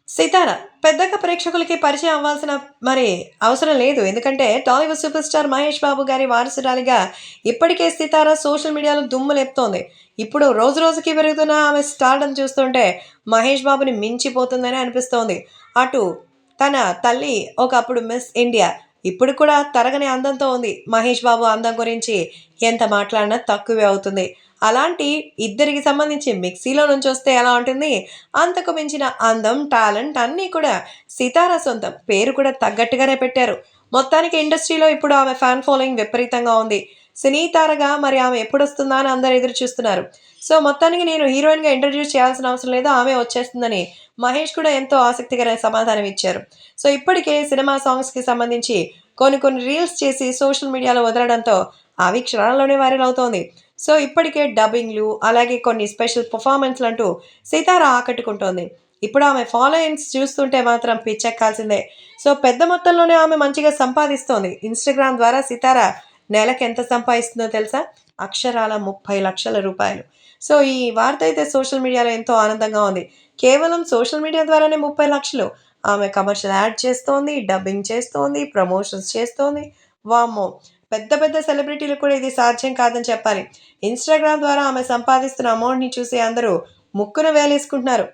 సితార పెద్దగా ప్రేక్షకులకి పరిచయం అవ్వాల్సిన మరి అవసరం లేదు. ఎందుకంటే టాలీవుడ్ సూపర్ స్టార్ 'మహేష్ బాబు' గారి వారసురాలిగా ఇప్పటికే సితార సోషల్ మీడియాలో దుమ్ము లేపుతోంది. ఇప్పుడు రోజు రోజుకి పెరుగుతున్న ఆమె స్టార్డమ్ చూస్తుంటే 'మహేష్ బాబుని' మించిపోతుందని అనిపిస్తోంది. అటు తన తల్లి ఒకప్పుడు మిస్ ఇండియా. ఇప్పుడు కూడా తరగని అందంతో ఉంది. 'మహేష్ బాబు' అందం గురించి ఎంత మాట్లాడినా తక్కువే అవుతుంది. అలాంటి ఇద్దరికి సంబంధించి మిక్సీలో నుంచొస్తే ఎలా ఉంటుంది? అంతకు మించిన అందం, టాలెంట్ అన్నీ కూడా సితార సొంతం. పేరు కూడా తగ్గట్టుగానే పెట్టారు. మొత్తానికి ఇండస్ట్రీలో ఇప్పుడు ఆమె ఫ్యాన్ ఫాలోయింగ్ విపరీతంగా ఉంది. సినీ తారగా మరి ఆమె ఎప్పుడొస్తుందా అని అందరూ ఎదురు చూస్తున్నారు. సో, మొత్తానికి నేను హీరోయిన్‌గా ఇంట్రొడ్యూస్ చేయాల్సిన అవసరం లేదు. ఆమె వచ్చేస్తుందని మహేష్ కూడా ఎంతో ఆసక్తికర సమాధానం ఇచ్చారు. సో, ఇప్పటికే సినిమా సాంగ్స్‌కి సంబంధించి కొన్ని కొన్ని రీల్స్ చేసి సోషల్ మీడియాలో వదలడంతో అవి క్షణాల్లోనే వైరల్ అవుతోంది. సో, ఇప్పటికే డబ్బింగ్‌లు, అలాగే కొన్ని స్పెషల్ పెర్ఫార్మన్స్‌లంటూ సితార ఆకట్టుకుంటోంది. ఇప్పుడు ఆమె ఫాలోయింగ్స్ చూస్తుంటే మాత్రం పిచ్చెక్కాల్సిందే. సో, పెద్ద మొత్తంలోనే ఆమె మంచిగా సంపాదిస్తోంది. ఇన్‌స్టాగ్రామ్ ద్వారా సితార నెలకెంత సంపాదిస్తుందో తెలుసా? అక్షరాల రూ. 30,00,000. సో, ఈ వార్త అయితే సోషల్ మీడియాలో ఎంతో ఆనందంగా ఉంది. కేవలం సోషల్ మీడియా ద్వారానే 30,00,000. ఆమె కమర్షియల్ యాడ్ చేస్తోంది, డబ్బింగ్ చేస్తోంది, ప్రమోషన్స్ చేస్తోంది. వామ్మో! పెద్ద పెద్ద సెలబ్రిటీలకు కూడా ఇది సాధ్యం కాదని చెప్పాలి. ఇన్‌స్టాగ్రామ్ ద్వారా ఆమె సంపాదిస్తున్న అమౌంట్‌ని చూసి అందరూ ముక్కున వేలేసుకుంటున్నారు.